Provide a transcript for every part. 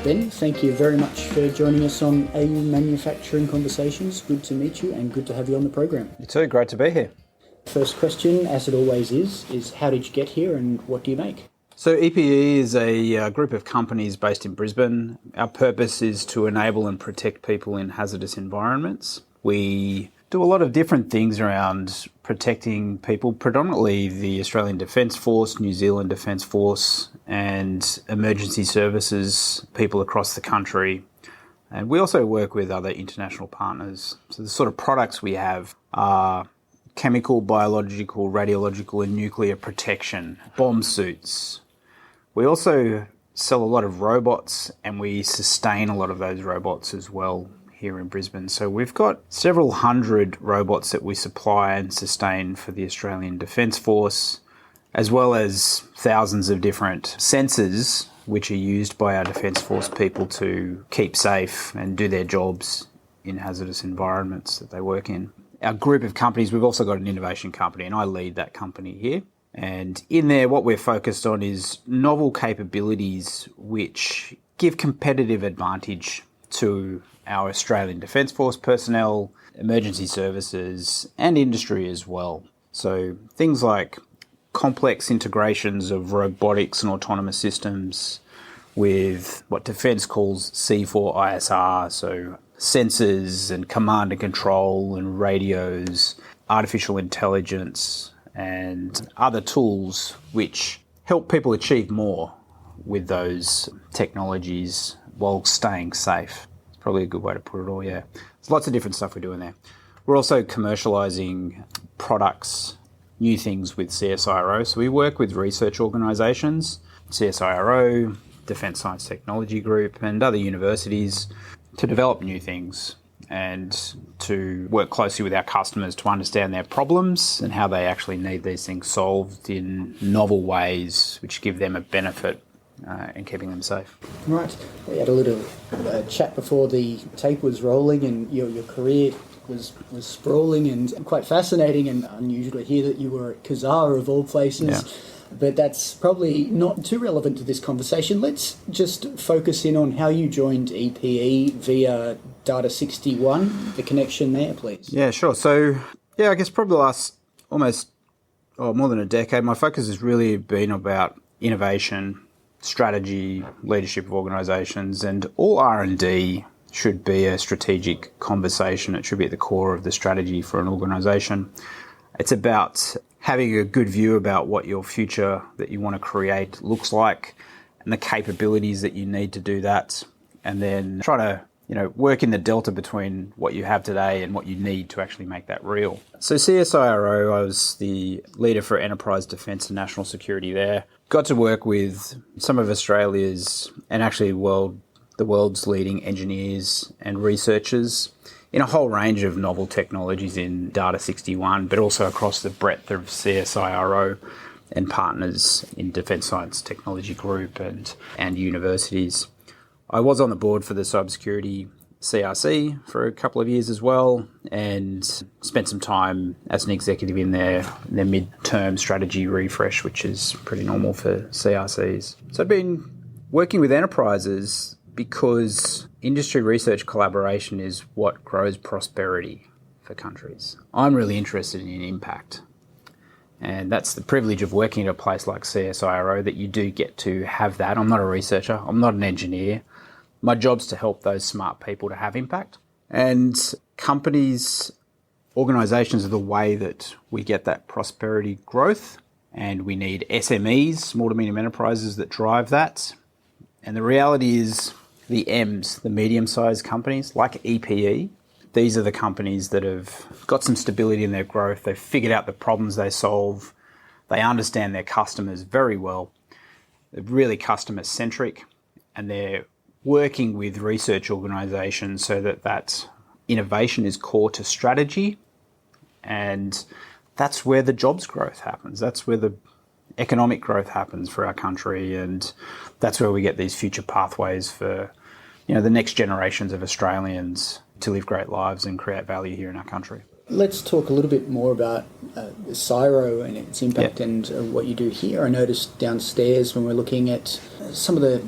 Ben, thank you very much for joining us on AU Manufacturing Conversations. Good to meet you and good to have you on the program. You too, great to be here. First question, as it always is how did you get here and what do you make? So EPE is a group of companies based in Brisbane. Our purpose is to enable and protect people in hazardous environments. We do a lot of different things around protecting people, predominantly the Australian Defence Force, New Zealand Defence Force, and emergency services, people across the country. And we also work with other international partners. So the sort of products we have are chemical, biological, radiological, and nuclear protection, bomb suits. We also sell a lot of robots and we sustain a lot of those robots as well here in Brisbane. So we've got several hundred robots that we supply and sustain for the Australian Defence Force, as well as thousands of different sensors which are used by our Defence Force people to keep safe and do their jobs in hazardous environments that they work in. Our group of companies, we've also got an innovation company, and I lead that company here. And in there, what we're focused on is novel capabilities which give competitive advantage to our Australian Defence Force personnel, emergency services, and industry as well. So things like complex integrations of robotics and autonomous systems with what Defence calls C4ISR, so sensors and command and control and radios, artificial intelligence and other tools which help people achieve more with those technologies while staying safe. It's probably a good way to put it all, yeah. There's lots of different stuff we're doing there. We're also commercialising products, new things with CSIRO. So we work with research organisations, CSIRO, Defence Science Technology Group and other universities to develop new things and to work closely with our customers to understand their problems and how they actually need these things solved in novel ways which give them a benefit in keeping them safe. Right. We had a little chat before the tape was rolling and your career was sprawling and quite fascinating and unusual to hear that you were at CSIRO of all places. Yeah. But that's probably not too relevant to this conversation. Let's just focus in on how you joined EPE via Data 61, the connection there, please. Yeah, sure. So, I guess probably the last more than a decade, my focus has really been about innovation, strategy, leadership of organisations, and all R&D should be a strategic conversation. It should be at the core of the strategy for an organisation. It's about having a good view about what your future that you want to create looks like and the capabilities that you need to do that, and then try to work in the delta between what you have today and what you need to actually make that real. So CSIRO, I was the leader for enterprise defence and national security there. Got to work with some of Australia's and actually the world's leading engineers and researchers in a whole range of novel technologies in Data 61, but also across the breadth of CSIRO and partners in Defence Science Technology Group and universities. I was on the board for the cybersecurity CRC for a couple of years as well and spent some time as an executive in their mid-term strategy refresh, which is pretty normal for CRCs. So I've been working with enterprises because industry research collaboration is what grows prosperity for countries. I'm really interested in impact. And that's the privilege of working at a place like CSIRO, that you do get to have that. I'm not a researcher. I'm not an engineer. My job's to help those smart people to have impact. And companies, organisations are the way that we get that prosperity growth. And we need SMEs, small to medium enterprises, that drive that. And the reality is the M's, the medium-sized companies like EPE, these are the companies that have got some stability in their growth. They've figured out the problems they solve. They understand their customers very well. They're really customer-centric, and they're working with research organisations so that innovation is core to strategy, and that's where the jobs growth happens. That's where the economic growth happens for our country, and that's where we get these future pathways for the next generations of Australians to live great lives and create value here in our country. Let's talk a little bit more about CSIRO and its impact and what you do here. I noticed downstairs when we're looking at some of the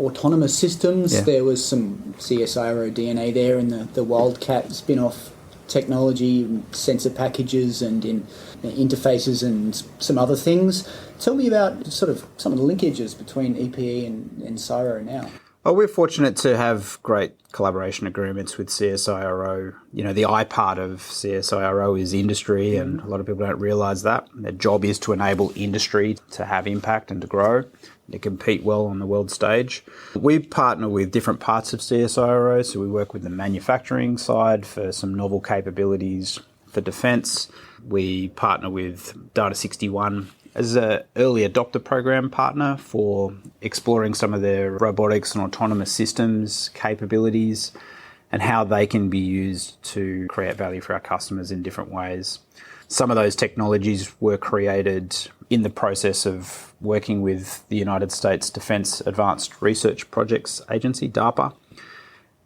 autonomous systems. Yeah. There was some CSIRO DNA there in the Wildcat spin-off technology, sensor packages and in interfaces and some other things. Tell me about sort of some of the linkages between EPE and CSIRO now. Well, we're fortunate to have great collaboration agreements with CSIRO. You know, the I part of CSIRO is industry, and a lot of people don't realise that. Their job is to enable industry to have impact and to grow, to compete well on the world stage. We partner with different parts of CSIRO, so we work with the manufacturing side for some novel capabilities for defence. We partner with Data 61 as an early adopter program partner for exploring some of their robotics and autonomous systems capabilities and how they can be used to create value for our customers in different ways. Some of those technologies were created in the process of working with the United States Defence Advanced Research Projects Agency, DARPA.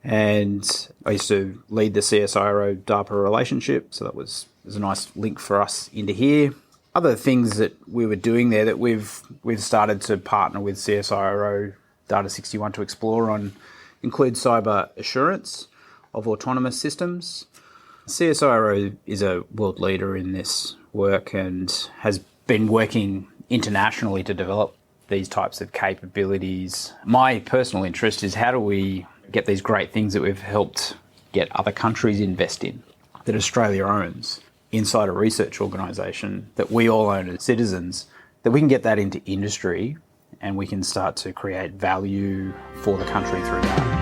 And I used to lead the CSIRO DARPA relationship, so that was a nice link for us into here. Other things that we were doing there that we've started to partner with CSIRO Data 61 to explore on include cyber assurance of autonomous systems. CSIRO is a world leader in this work and has been working internationally to develop these types of capabilities. My personal interest is how do we get these great things that we've helped get other countries invest in, that Australia owns, inside a research organisation that we all own as citizens, that we can get that into industry and we can start to create value for the country through that.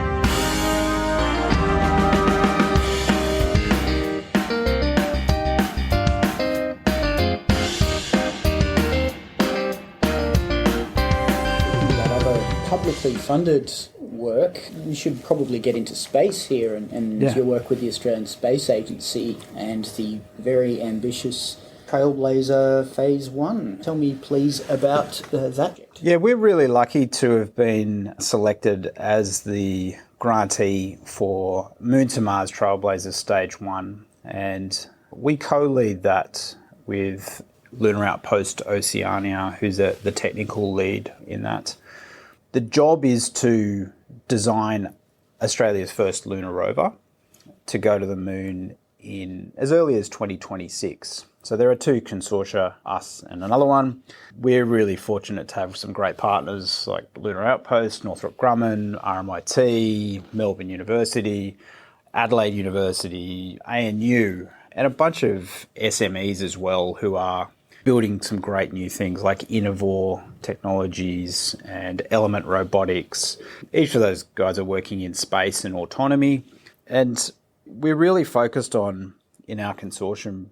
Publicly funded work, you should probably get into space here and your work with the Australian Space Agency and the very ambitious Trailblazer Phase 1. Tell me please about that project. Yeah, we're really lucky to have been selected as the grantee for Moon to Mars Trailblazer Stage 1, and we co-lead that with Lunar Outpost Oceania, who's the technical lead in that. The job is to design Australia's first lunar rover to go to the moon in as early as 2026. So there are two consortia, us and another one. We're really fortunate to have some great partners like Lunar Outpost, Northrop Grumman, RMIT, Melbourne University, Adelaide University, ANU, and a bunch of SMEs as well who are building some great new things like Innovor Technologies and Element Robotics. Each of those guys are working in space and autonomy. And we're really focused on, in our consortium,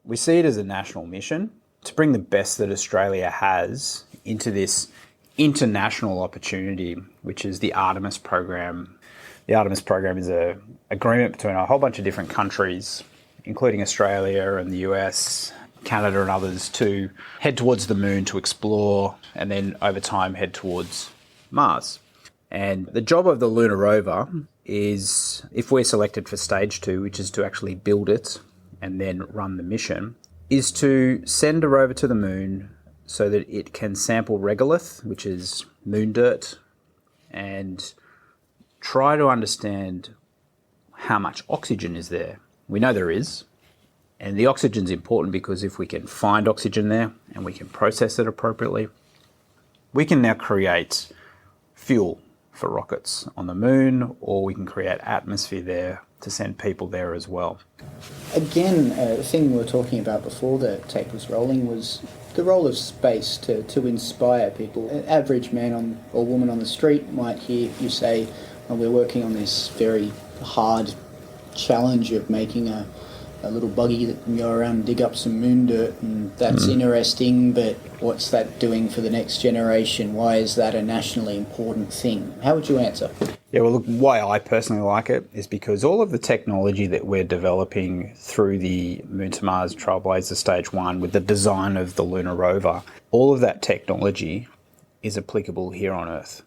we see it as a national mission to bring the best that Australia has into this international opportunity, which is the Artemis program. The Artemis program is an agreement between a whole bunch of different countries, including Australia and the US, Canada and others, to head towards the moon to explore and then over time head towards Mars. And the job of the lunar rover is, if we're selected for stage 2, which is to actually build it and then run the mission, is to send a rover to the moon so that it can sample regolith, which is moon dirt, and try to understand how much oxygen is there. We know there is. And the oxygen's important because if we can find oxygen there and we can process it appropriately, we can now create fuel for rockets on the moon, or we can create atmosphere there to send people there as well. Again, the thing we were talking about before the tape was rolling was the role of space to inspire people. An average man or woman on the street might hear you say, well, we're working on this very hard challenge of making a little buggy that can go around and dig up some moon dirt, and that's interesting, but what's that doing for the next generation? Why is that a nationally important thing? How would you answer? Yeah, well, look, why I personally like it is because all of the technology that we're developing through the Moon to Mars Trailblazer Stage 1 with the design of the lunar rover, all of that technology is applicable here on Earth.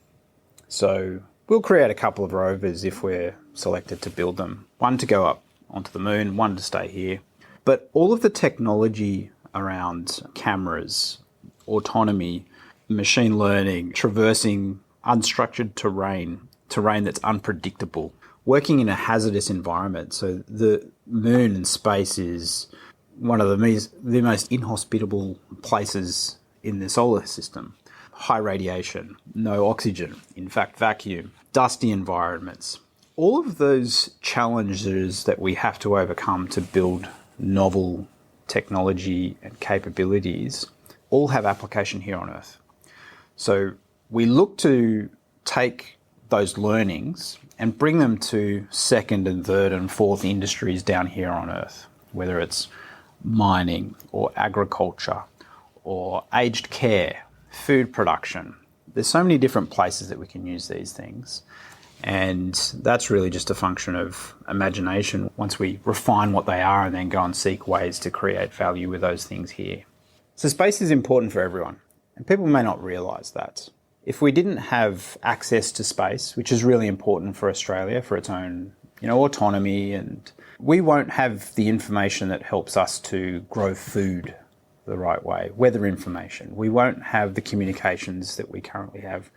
So we'll create a couple of rovers if we're selected to build them. One to go up onto the moon, one to stay here. But all of the technology around cameras, autonomy, machine learning, traversing unstructured terrain that's unpredictable, working in a hazardous environment. So the moon and space is one of the most inhospitable places in the solar system. High radiation, no oxygen, in fact vacuum, dusty environments. All of those challenges that we have to overcome to build novel technology and capabilities all have application here on Earth. So we look to take those learnings and bring them to second and third and fourth industries down here on Earth, whether it's mining or agriculture or aged care, food production. There's so many different places that we can use these things. And that's really just a function of imagination once we refine what they are and then go and seek ways to create value with those things here. So space is important for everyone, and people may not realise that. If we didn't have access to space, which is really important for Australia, for its own, autonomy, and we won't have the information that helps us to grow food the right way, weather information. We won't have the communications that we currently have.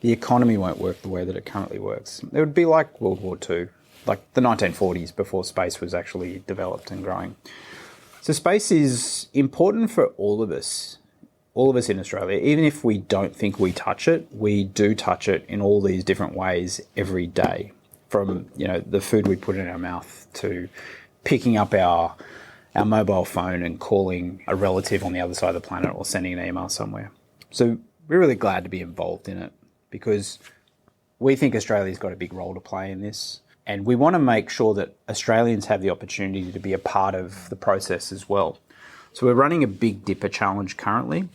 The economy won't work the way that it currently works. It would be like World War II, like the 1940s before space was actually developed and growing. So space is important for all of us in Australia. Even if we don't think we touch it, we do touch it in all these different ways every day. From, the food we put in our mouth to picking up our mobile phone and calling a relative on the other side of the planet or sending an email somewhere. So we're really glad to be involved in it because we think Australia's got a big role to play in this. And we want to make sure that Australians have the opportunity to be a part of the process as well. So we're running a Big Dipper challenge currently.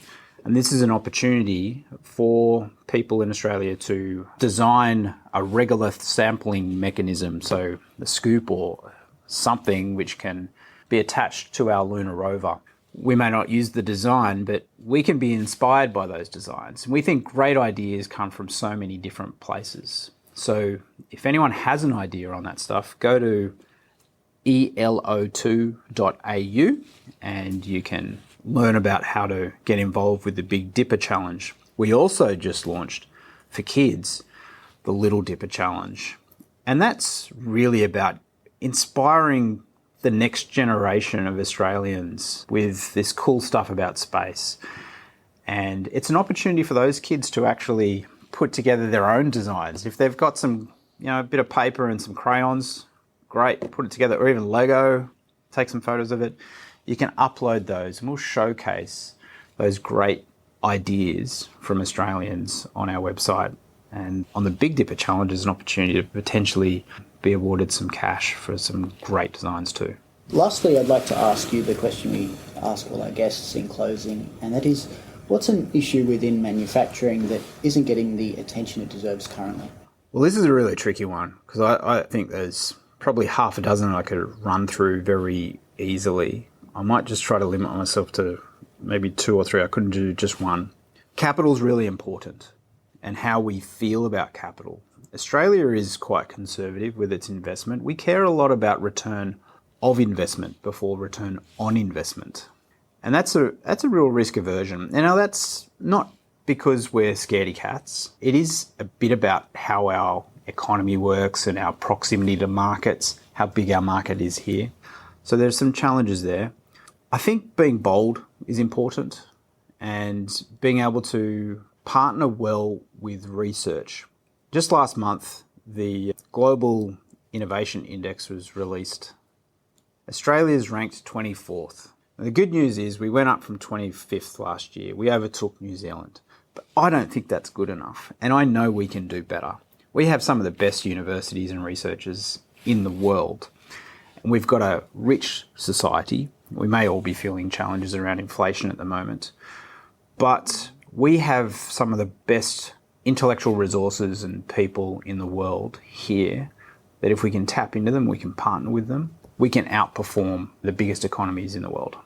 And this is an opportunity for people in Australia to design a regolith sampling mechanism. So a scoop or something which can be attached to our lunar rover. We may not use the design, but we can be inspired by those designs. And we think great ideas come from so many different places. So if anyone has an idea on that stuff, go to elo2.au and you can learn about how to get involved with the Big Dipper Challenge. We also just launched for kids the Little Dipper Challenge. And that's really about inspiring the next generation of Australians with this cool stuff about space. And it's an opportunity for those kids to actually put together their own designs. If they've got some, a bit of paper and some crayons, great, put it together, or even Lego, take some photos of it. You can upload those and we'll showcase those great ideas from Australians on our website. And on the Big Dipper Challenge is an opportunity to potentially be awarded some cash for some great designs too. Lastly, I'd like to ask you the question we ask all our guests in closing, and that is, what's an issue within manufacturing that isn't getting the attention it deserves currently? Well, this is a really tricky one because I think there's probably half a dozen I could run through very easily. I might just try to limit myself to maybe two or three. I couldn't do just one. Capital's really important, and how we feel about capital. Australia is quite conservative with its investment. We care a lot about return of investment before return on investment. And that's a real risk aversion. And now that's not because we're scaredy cats. It is a bit about how our economy works and our proximity to markets, how big our market is here. So there's some challenges there. I think being bold is important and being able to partner well with research. Just last month, the Global Innovation Index was released. Australia's ranked 24th. And the good news is we went up from 25th last year. We overtook New Zealand. But I don't think that's good enough. And I know we can do better. We have some of the best universities and researchers in the world. And we've got a rich society. We may all be feeling challenges around inflation at the moment. But we have some of the best intellectual resources and people in the world here that if we can tap into them, we can partner with them, we can outperform the biggest economies in the world.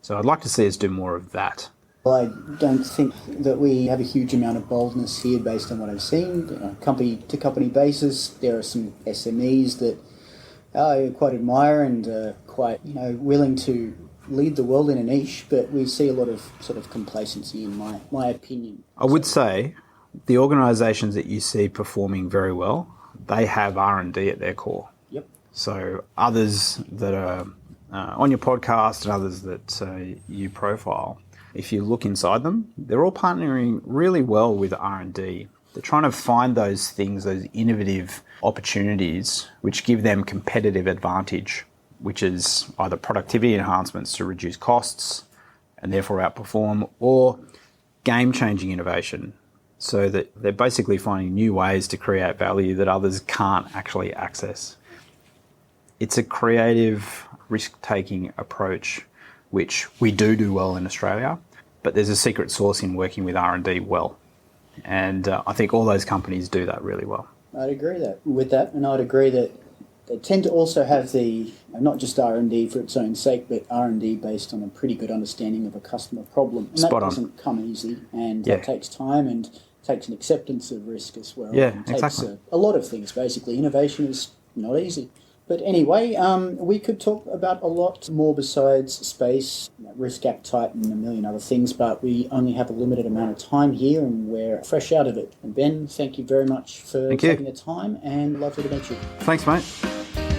So I'd like to see us do more of that. Well, I don't think that we have a huge amount of boldness here based on what I've seen. On a company-to-company basis, there are some SMEs that I quite admire and are quite willing to lead the world in a niche, but we see a lot of sort of complacency in my opinion. I would say the organisations that you see performing very well, they have R&D at their core. Yep. So others that are on your podcast and others that you profile, if you look inside them, they're all partnering really well with R&D. They're trying to find those things, those innovative opportunities which give them competitive advantage, which is either productivity enhancements to reduce costs and therefore outperform, or game-changing innovation, so that they're basically finding new ways to create value that others can't actually access. It's a creative, risk-taking approach, which we do well in Australia, but there's a secret sauce in working with R&D well. And I think all those companies do that really well. I'd agree with that, and I'd agree that they tend to also have the, not just R&D for its own sake, but R&D based on a pretty good understanding of a customer problem. And that doesn't come easy, and that takes time and takes an acceptance of risk as well. Yeah, it takes exactly. a lot of things, basically. Innovation is not easy. But anyway, we could talk about a lot more besides space, risk appetite and a million other things, but we only have a limited amount of time here and we're fresh out of it. And Ben, thank you very much for taking the time, and lovely to meet you. Thanks, mate.